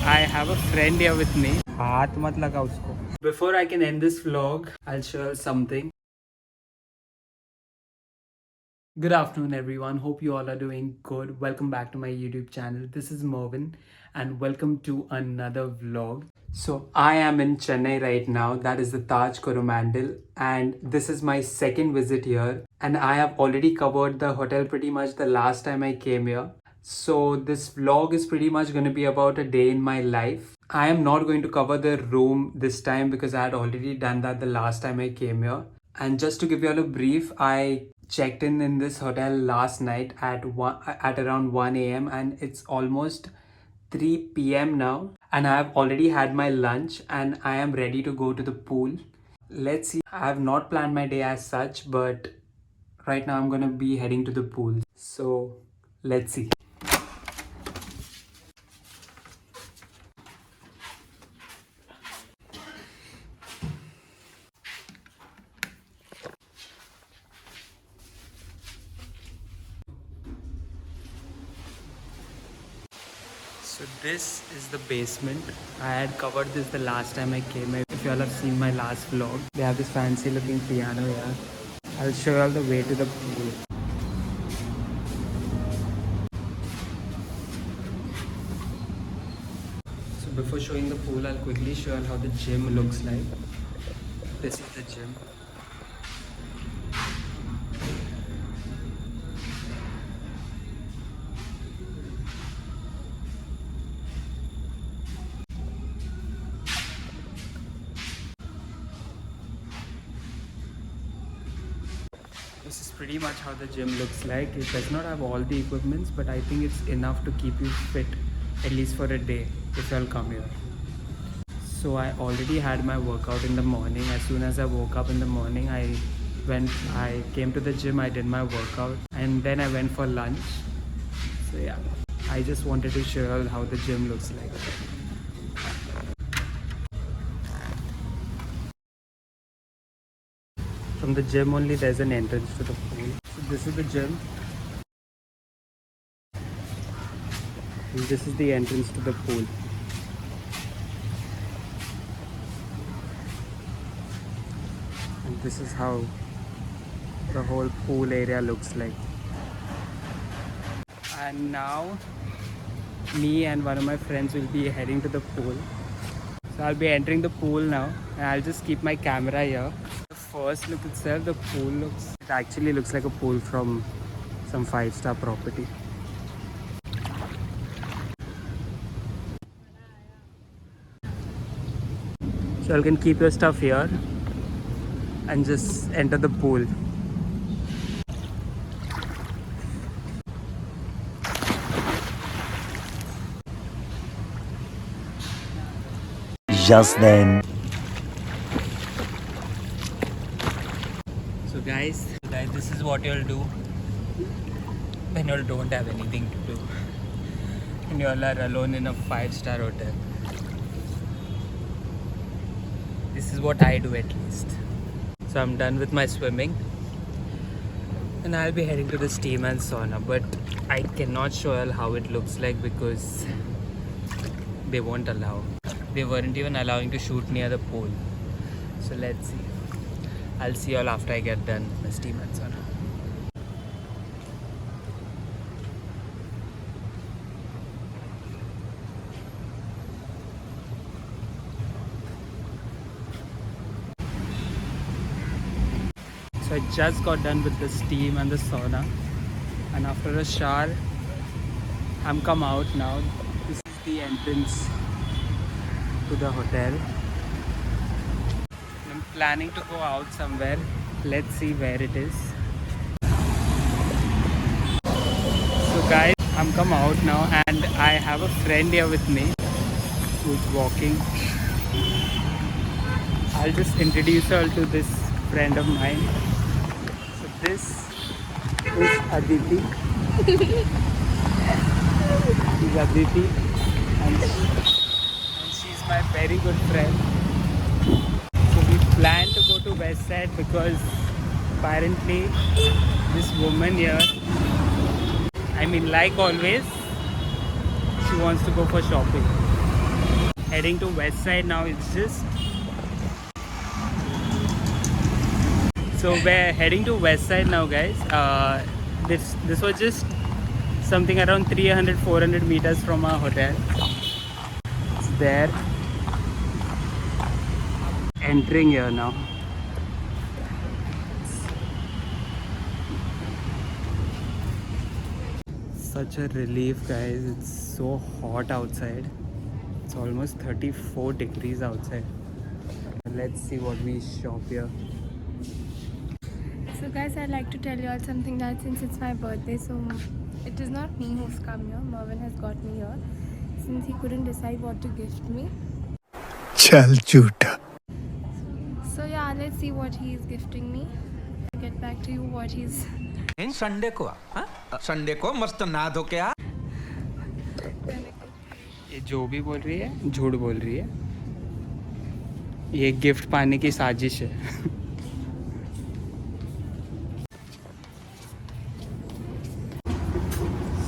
I have a friend here with me. हाथ मत लगा उसको. Before I can end this vlog, I'll share something. Good afternoon, everyone. Hope you all are doing good. Welcome back to my YouTube channel. This is Mervin, and welcome to another vlog. So I am in Chennai right now. That is the Taj Coromandel, and this is my second visit here. And I have already covered the hotel pretty much the last time I came here. So this vlog is pretty much going to be about a day in my life. I am not going to cover the room this time because I had already done that the last time I came here. And just to give you all a brief, I checked in this hotel last night at around 1 a.m. and it's almost 3 p.m. now, and I have already had my lunch and I am ready to go to the pool. Let's see. I have not planned my day as such, but right now I'm gonna be heading to the pool. So let's see. So this is the basement. I had covered this the last time I came. If you all have seen my last vlog, they have this fancy looking piano here. I'll show you all the way to the pool. So before showing the pool, I'll quickly show you how the gym looks like. This is the gym. This is pretty much how the gym looks like. It does not have all the equipments, but I think it's enough to keep you fit at least for a day if you'll come here. So I already had my workout in the morning. As soon as I woke up in the morning, I came to the gym, I did my workout, and then I went for lunch. So yeah, I just wanted to show you how the gym looks like. From the gym only there's an entrance to the pool. So this is the gym. And this is the entrance to the pool. And this is how the whole pool area looks like. And now me and one of my friends will be heading to the pool. So I'll be entering the pool now, and I'll just keep my camera here. The first look itself, the pool it actually looks like a pool from some 5-star property. So you can keep your stuff here and just enter the pool. Just then. So guys, this is what you'll do when you don't have anything to do and you all are alone in a 5-star hotel. This is what I do at least. So I'm done with my swimming and I'll be heading to the steam and sauna, but I cannot show you how it looks like because they won't allow. They weren't even allowing to shoot near the pool. So let's see. I'll see you all after I get done with the steam and sauna. So I just got done with the steam and the sauna, and after a shower I'm come out now. This is the entrance to the hotel. I'm planning to go out somewhere. Let's see where it is. So guys, I'm come out now and I have a friend here with me who's walking. I'll just introduce her to this friend of mine. So this is Aditi. She's Aditi and she's my very good friend. So we plan to go to West Side because apparently this woman here, I mean like always, she wants to go for shopping. heading to west side now. It's just so we're heading to west side now, guys. This was just something around 300-400 meters from our hotel. It's there. Entering here now. Such a relief, guys. It's so hot outside. It's almost 34 degrees outside. Let's see what we shop here. So guys, I'd like to tell you all something that since it's my birthday, so it is not me who's come here. Mervin has got me here since he couldn't decide what to gift me. चल झूठा. So yeah, let's see what he is gifting me. I'll get back to you what he's. In Sunday को Sunday को मस्त नहा धो के आ. ये जो भी बोल रही है झूठ बोल रही है. ये गिफ्ट पाने की साजिश है.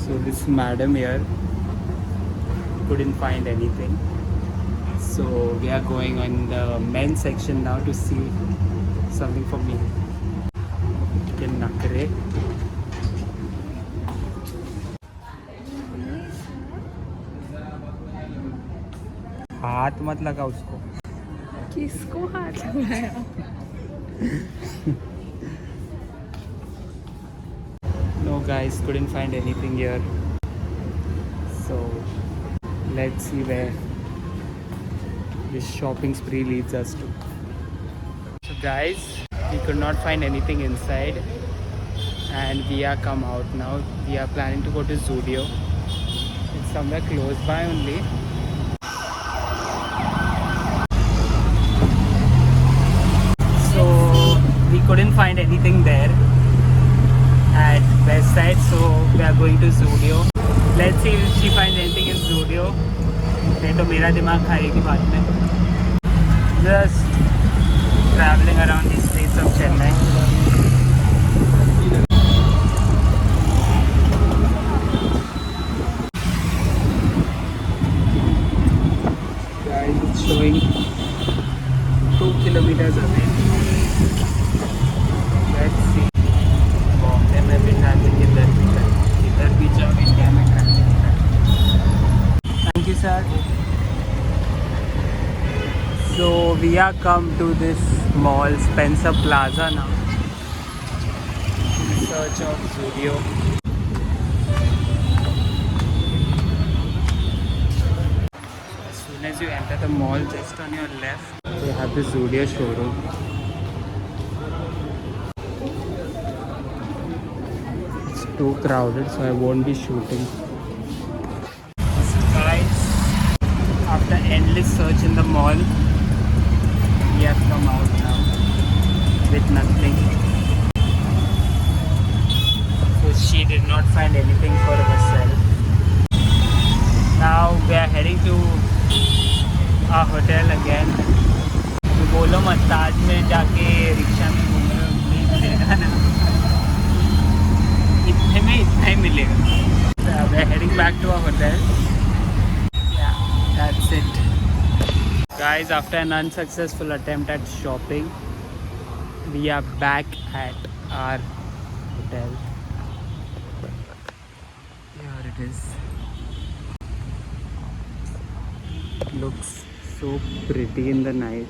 So this madam here couldn't find anything. So we are going on the men's section now to see something for me. के नखरे. हाथ मत लगा उसको. किसको हाथ लगाया? No guys, couldn't find anything here. So let's see where this shopping spree leads us to. So guys, we could not find anything inside and we are come out now. We are planning to go to Zudio. It's somewhere close by only. So we couldn't find anything there at west side, so we are going to Zudio. Let's see if she finds anything in Zudio. नहीं तो मेरा दिमाग खाएगी बाद में. Just traveling around the streets of Chennai. Guys, it's showing 2 kilometers away. Let's see. Bombay में भी traffic, इधर भी जाओ, इंडिया में traffic. Thank you sir. So we are come to this mall, Spencer Plaza now, in search of Zudio. As soon as you enter the mall, just on your left, you have the Zudio showroom. It's too crowded, so I won't be shooting. So guys, after endless search in the mall, we have come out now with nothing. So she did not find anything for herself. Now we are heading to our hotel again. तो बोलो मत, ताज में जाके rickshaw में घूमने नहीं मिलेगा ना. इतने में इतना ही मिलेगा. So we are heading back to our hotel. Yeah, that's it. Guys, after an unsuccessful attempt at shopping, we are back at our hotel. Here it is. Looks so pretty in the night.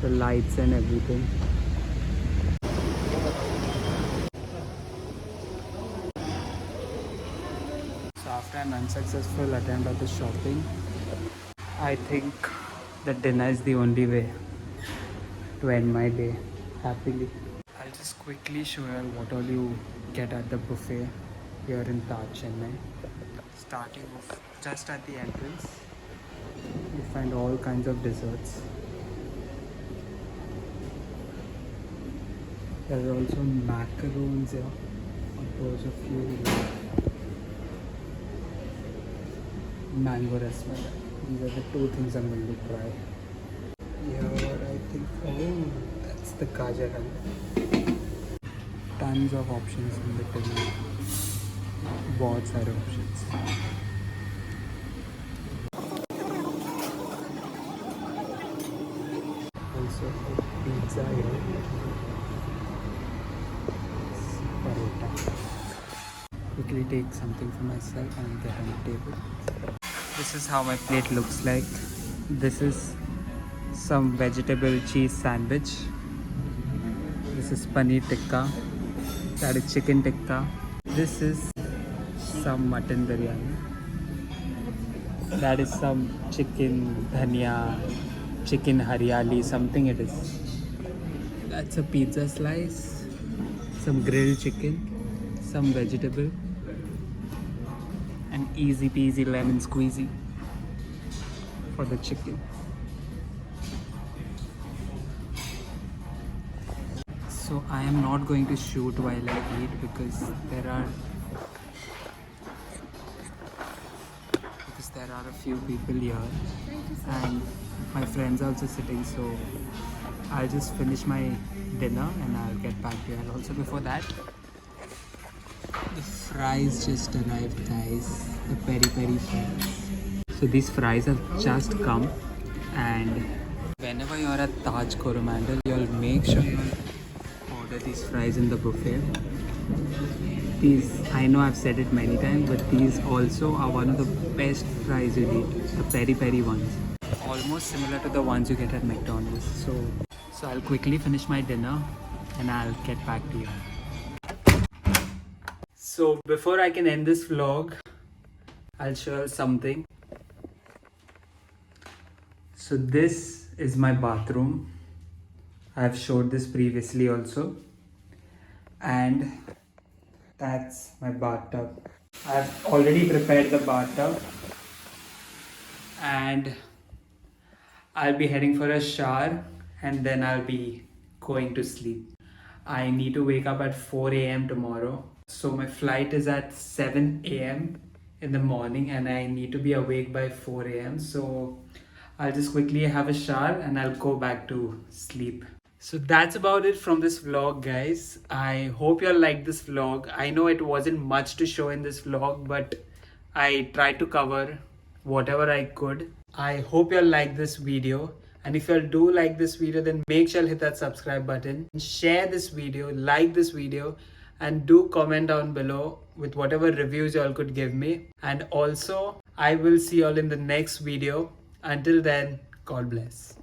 The lights and everything. So after an unsuccessful attempt at the shopping, I think that dinner is the only way to end my day happily. I'll just quickly show you what all you get at the buffet here in Taj, Chennai. Starting off just at the entrance, you find all kinds of desserts. There are also macarons here. There's a few mango rasmalai. These are the two things I'm going to try. Here I think, oh, that's the Gajar Halwa. Tons of options in between. बहुत सारे options. pizza here. Paratha. Quickly take something for myself and get on the table. This is how my plate looks like. This is some vegetable cheese sandwich. This is paneer tikka. That is chicken tikka. This is some mutton biryani. That is some chicken dhania, chicken haryali, something it is. That's a pizza slice, some grilled chicken, some vegetable, and easy peasy lemon squeezy for the chicken. So I am not going to shoot while I eat because there are a few people here and my friends are also sitting, so I'll just finish my dinner and I'll get back to you. And also before that, the fries just arrived, guys. The peri peri fries. So these fries have just come, and whenever you're at Taj Coromandel, you'll make sure you order these fries in the buffet. These, I know I've said it many times, but these also are one of the best fries you eat, the peri peri ones. Almost similar to the ones you get at McDonald's. So I'll quickly finish my dinner and I'll get back to you. So before I can end this vlog, I'll show you something. So this is my bathroom. I've showed this previously also. And that's my bathtub. I've already prepared the bathtub and I'll be heading for a shower and then I'll be going to sleep. I need to wake up at 4 a.m. tomorrow. So my flight is at 7 a.m. in the morning and I need to be awake by 4 a.m. So I'll just quickly have a shower and I'll go back to sleep. So that's about it from this vlog, guys. I hope you all liked this vlog. I know it wasn't much to show in this vlog, but I tried to cover whatever I could. I hope you all like this video. And if you all do like this video, then make sure you hit that subscribe button. Share this video, like this video, and do comment down below with whatever reviews you all could give me. And also, I will see you all in the next video. Until then, God bless.